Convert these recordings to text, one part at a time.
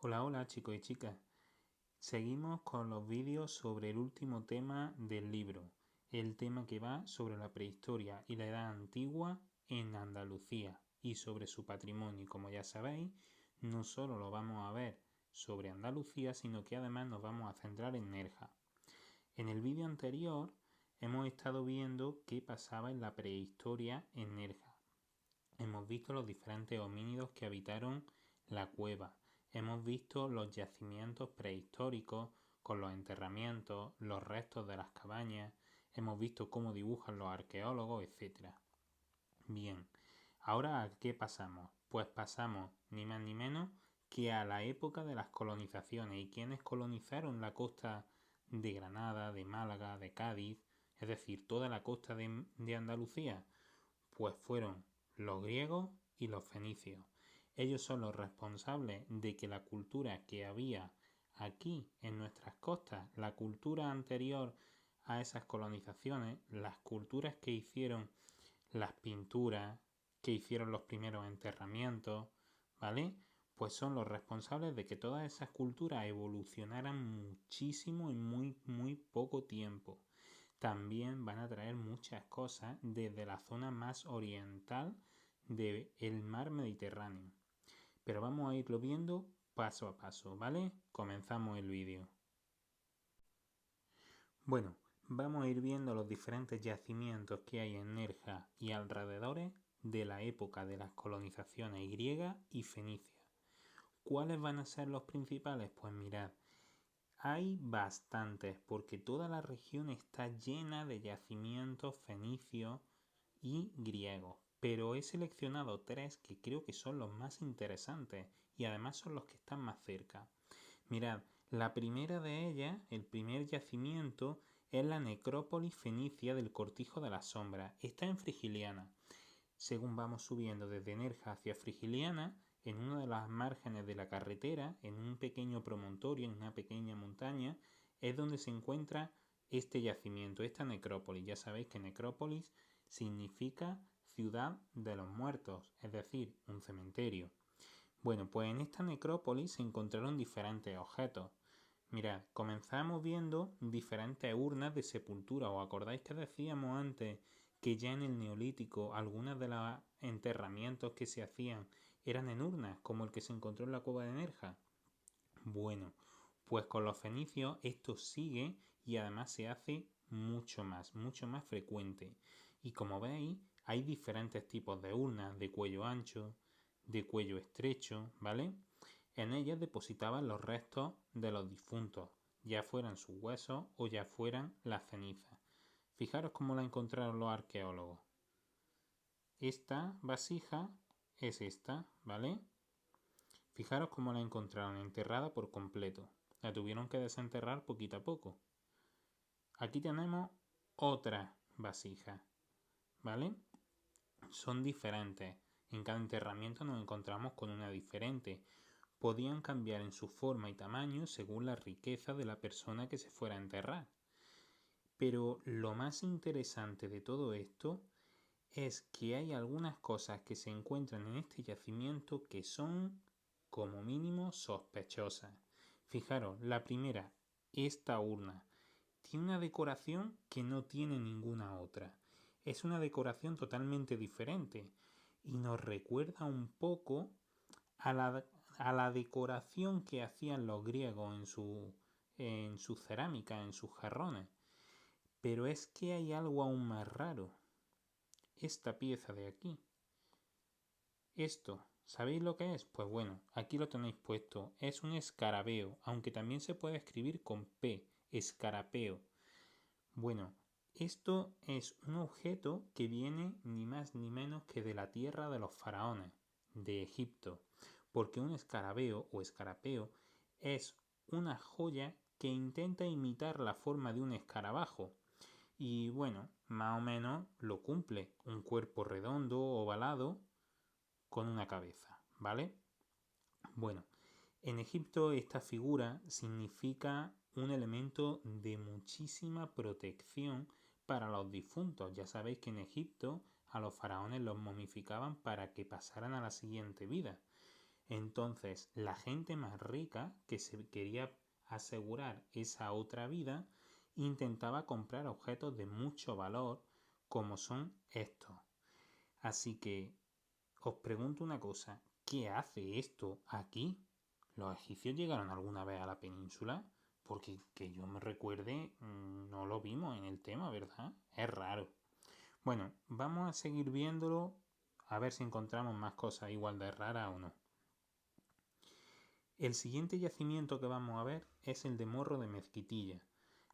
Hola, hola chicos y chicas. Seguimos con los vídeos sobre el último tema del libro, el tema que va sobre la prehistoria y la edad antigua en Andalucía y sobre su patrimonio. Y como ya sabéis, no solo lo vamos a ver sobre Andalucía, sino que además nos vamos a centrar en Nerja. En el vídeo anterior hemos estado viendo qué pasaba en la prehistoria en Nerja. Hemos visto los diferentes homínidos que habitaron la cueva. Hemos visto los yacimientos prehistóricos con los enterramientos, los restos de las cabañas. Hemos visto cómo dibujan los arqueólogos, etc. Bien, ahora ¿a qué pasamos? Pues pasamos ni más ni menos que a la época de las colonizaciones. ¿Y quiénes colonizaron la costa de Granada, de Málaga, de Cádiz? Es decir, toda la costa de Andalucía. Pues fueron los griegos y los fenicios. Ellos son los responsables de que la cultura que había aquí en nuestras costas, la cultura anterior a esas colonizaciones, las culturas que hicieron las pinturas, que hicieron los primeros enterramientos, ¿vale? Pues son los responsables de que todas esas culturas evolucionaran muchísimo en muy poco tiempo. También van a traer muchas cosas desde la zona más oriental del mar Mediterráneo. Pero vamos a irlo viendo paso a paso, ¿vale? Comenzamos el vídeo. Bueno, vamos a ir viendo los diferentes yacimientos que hay en Nerja y alrededores de la época de las colonizaciones griega y fenicia. ¿Cuáles van a ser los principales? Pues mirad, hay bastantes porque toda la región está llena de yacimientos fenicios y griegos, pero he seleccionado tres que creo que son los más interesantes y además son los que están más cerca. Mirad, la primera de ellas, el primer yacimiento, es la necrópolis fenicia del Cortijo de la Sombra. Está en Frigiliana. Según vamos subiendo desde Nerja hacia Frigiliana, en una de las márgenes de la carretera, en un pequeño promontorio, en una pequeña montaña, es donde se encuentra este yacimiento, esta necrópolis. Ya sabéis que necrópolis significa ciudad de los muertos, es decir, un cementerio. Bueno, pues en esta necrópolis se encontraron diferentes objetos. Mirad, comenzamos viendo diferentes urnas de sepultura. ¿Os acordáis que decíamos antes que ya en el Neolítico algunas de los enterramientos que se hacían eran en urnas, como el que se encontró en la cueva de Nerja? Bueno, pues con los fenicios esto sigue y además se hace mucho más frecuente. Y como veis, hay diferentes tipos de urnas, de cuello ancho, de cuello estrecho, ¿vale? En ellas depositaban los restos de los difuntos, ya fueran sus huesos o ya fueran las cenizas. Fijaros cómo la encontraron los arqueólogos. Esta vasija es esta, ¿vale? Fijaros cómo la encontraron enterrada por completo. La tuvieron que desenterrar poquito a poco. Aquí tenemos otra vasija, ¿vale? Son diferentes. En cada enterramiento nos encontramos con una diferente. Podían cambiar en su forma y tamaño según la riqueza de la persona que se fuera a enterrar. Pero lo más interesante de todo esto es que hay algunas cosas que se encuentran en este yacimiento que son como mínimo sospechosas. Fijaros, la primera, esta urna, tiene una decoración que no tiene ninguna otra. Es una decoración totalmente diferente y nos recuerda un poco a la decoración que hacían los griegos en su cerámica, en sus jarrones. Pero es que hay algo aún más raro. Esta pieza de aquí. Esto, ¿sabéis lo que es? Pues bueno, aquí lo tenéis puesto. Es un escarabeo, aunque también se puede escribir con P, escarapeo. Bueno, esto es un objeto que viene ni más ni menos que de la tierra de los faraones, de Egipto, porque un escarabeo o escarapeo es una joya que intenta imitar la forma de un escarabajo. Y bueno, más o menos lo cumple, un cuerpo redondo, ovalado, con una cabeza, ¿vale? Bueno, en Egipto esta figura significa un elemento de muchísima protección para los difuntos. Ya sabéis que en Egipto a los faraones los momificaban para que pasaran a la siguiente vida. Entonces, la gente más rica que se quería asegurar esa otra vida intentaba comprar objetos de mucho valor como son estos. Así que os pregunto una cosa, ¿qué hace esto aquí? ¿Los egipcios llegaron alguna vez a la península? Porque que yo me recuerde, no lo vimos en el tema, ¿verdad? Es raro. Bueno, vamos a seguir viéndolo a ver si encontramos más cosas igual de raras o no. El siguiente yacimiento que vamos a ver es el de Morro de Mezquitilla.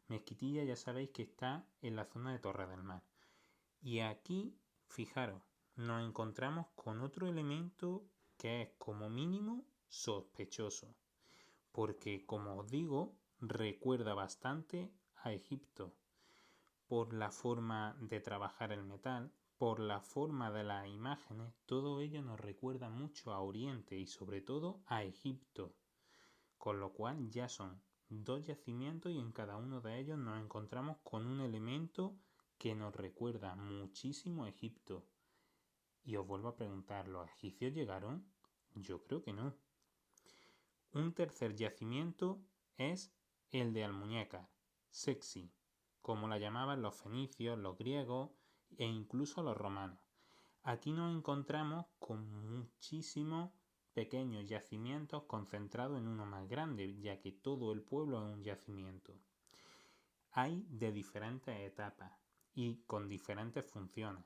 Mezquitilla ya sabéis que está en la zona de Torre del Mar. Y aquí, fijaros, nos encontramos con otro elemento que es como mínimo sospechoso. Porque, como os digo, recuerda bastante a Egipto. Por la forma de trabajar el metal, por la forma de las imágenes, todo ello nos recuerda mucho a Oriente y sobre todo a Egipto. Con lo cual ya son 2 yacimientos y en cada uno de ellos nos encontramos con un elemento que nos recuerda muchísimo a Egipto. Y os vuelvo a preguntar, ¿los egipcios llegaron? Yo creo que no. Un tercer yacimiento es el de Almuñécar, Sexi, como la llamaban los fenicios, los griegos e incluso los romanos. Aquí nos encontramos con muchísimos pequeños yacimientos concentrados en uno más grande, ya que todo el pueblo es un yacimiento. Hay de diferentes etapas y con diferentes funciones.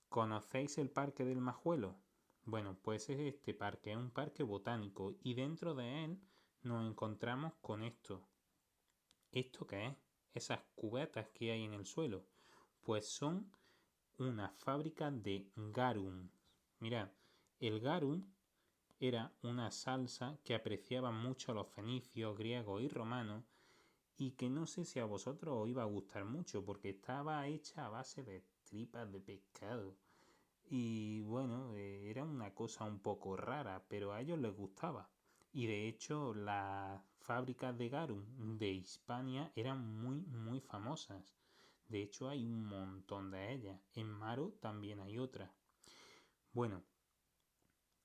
¿Conocéis el Parque del Majuelo? Bueno, pues este parque es un parque botánico y dentro de él nos encontramos con esto. ¿Esto qué es? Esas cubetas que hay en el suelo. Pues son una fábrica de garum. Mirad, el garum era una salsa que apreciaban mucho los fenicios, griegos y romanos y que no sé si a vosotros os iba a gustar mucho porque estaba hecha a base de tripas de pescado. Y bueno, era una cosa un poco rara, pero a ellos les gustaba. Y de hecho las fábricas de garum de Hispania eran muy famosas. De hecho hay un montón de ellas. En Maro también hay otra. Bueno,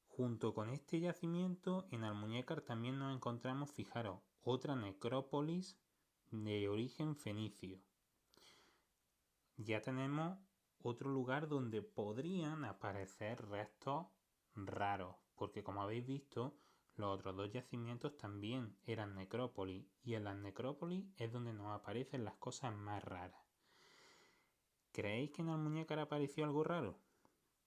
junto con este yacimiento en Almuñécar también nos encontramos, fijaros, otra necrópolis de origen fenicio. Ya tenemos otro lugar donde podrían aparecer restos raros, porque como habéis visto, los otros 2 yacimientos también eran necrópolis, y en las necrópolis es donde nos aparecen las cosas más raras. ¿Creéis que en Almuñécar apareció algo raro?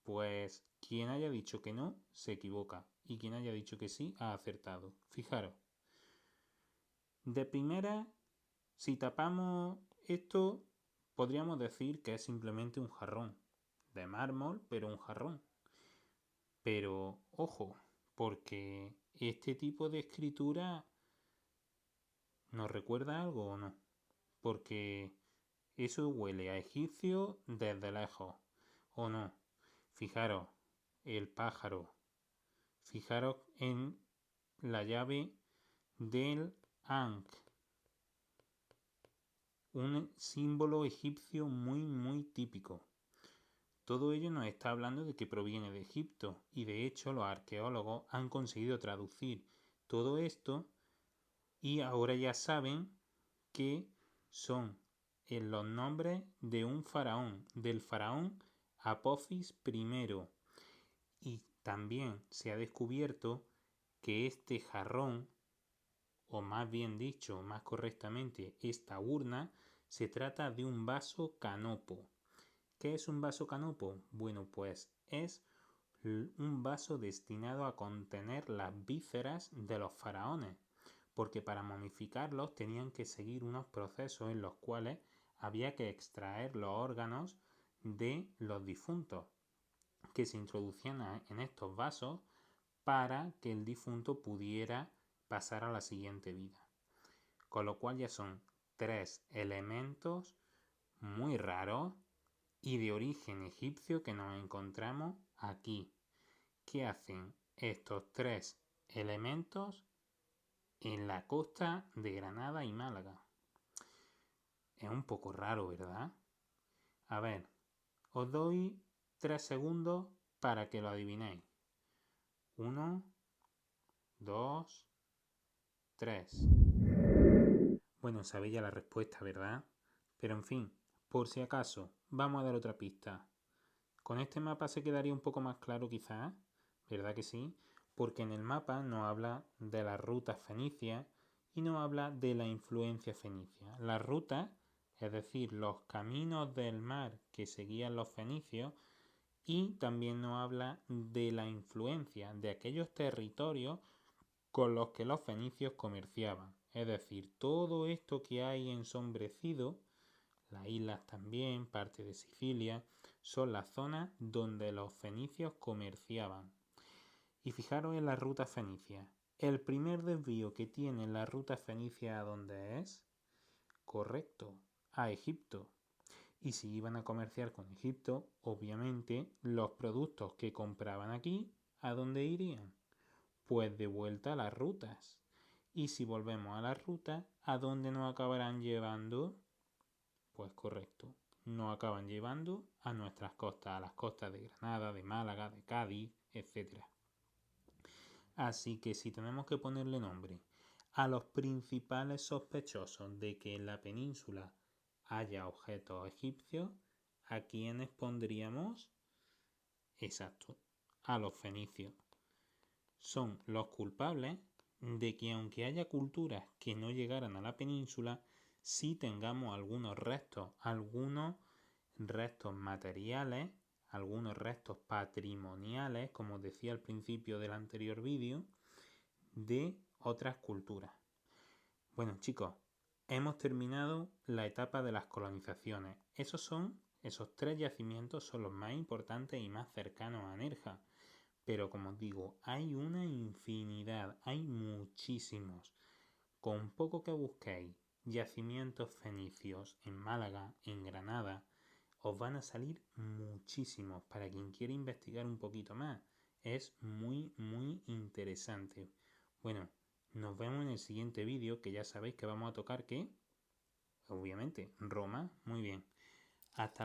Pues quien haya dicho que no, se equivoca, y quien haya dicho que sí, ha acertado. Fijaros, de primera, si tapamos esto, podríamos decir que es simplemente un jarrón de mármol, pero un jarrón. Pero ojo, porque este tipo de escritura nos recuerda algo o no. Porque eso huele a egipcio desde lejos, ¿o no? Fijaros, el pájaro. Fijaros en la llave del Ankh, un símbolo egipcio muy típico. Todo ello nos está hablando de que proviene de Egipto y de hecho los arqueólogos han conseguido traducir todo esto y ahora ya saben que son en los nombres de un faraón, del faraón Apophis I. Y también se ha descubierto que este jarrón, o más bien dicho, más correctamente, esta urna, se trata de un vaso canopo. ¿Qué es un vaso canopo? Bueno, pues es un vaso destinado a contener las vísceras de los faraones, porque para momificarlos tenían que seguir unos procesos en los cuales había que extraer los órganos de los difuntos, que se introducían en estos vasos para que el difunto pudiera pasar a la siguiente vida. Con lo cual ya son 3 elementos muy raros y de origen egipcio que nos encontramos aquí. ¿Qué hacen estos 3 elementos en la costa de Granada y Málaga? Es un poco raro, ¿verdad? A ver, os doy 3 segundos para que lo adivinéis. 1, 2, 3. Bueno, sabéis ya la respuesta, ¿verdad? Pero en fin, por si acaso, vamos a dar otra pista. Con este mapa se quedaría un poco más claro quizás, ¿verdad que sí? Porque en el mapa nos habla de las rutas fenicias y nos habla de la influencia fenicia. Las rutas, es decir, los caminos del mar que seguían los fenicios, y también nos habla de la influencia de aquellos territorios con los que los fenicios comerciaban. Es decir, todo esto que hay ensombrecido, las islas también, parte de Sicilia, son las zonas donde los fenicios comerciaban. Y fijaros en la ruta fenicia. El primer desvío que tiene la ruta fenicia, ¿a dónde es? Correcto, a Egipto. Y si iban a comerciar con Egipto, obviamente los productos que compraban aquí, ¿a dónde irían? Pues de vuelta a las rutas. Y si volvemos a las rutas, ¿a dónde nos acabarán llevando? Pues correcto, nos acaban llevando a nuestras costas, a las costas de Granada, de Málaga, de Cádiz, etc. Así que si tenemos que ponerle nombre a los principales sospechosos de que en la península haya objetos egipcios, ¿a quiénes pondríamos? Exacto, a los fenicios. Son los culpables de que aunque haya culturas que no llegaran a la península, sí tengamos algunos restos materiales, algunos restos patrimoniales, como decía al principio del anterior vídeo, de otras culturas. Bueno, chicos, hemos terminado la etapa de las colonizaciones. Esos 3 yacimientos son los más importantes y más cercanos a Nerja. Pero como os digo, hay una infinidad, hay muchísimos. Con poco que busquéis yacimientos fenicios en Málaga, en Granada, os van a salir muchísimos para quien quiera investigar un poquito más. Es muy, muy interesante. Bueno, nos vemos en el siguiente vídeo, que ya sabéis que vamos a tocar ¿qué? Obviamente, Roma. Muy bien. Hasta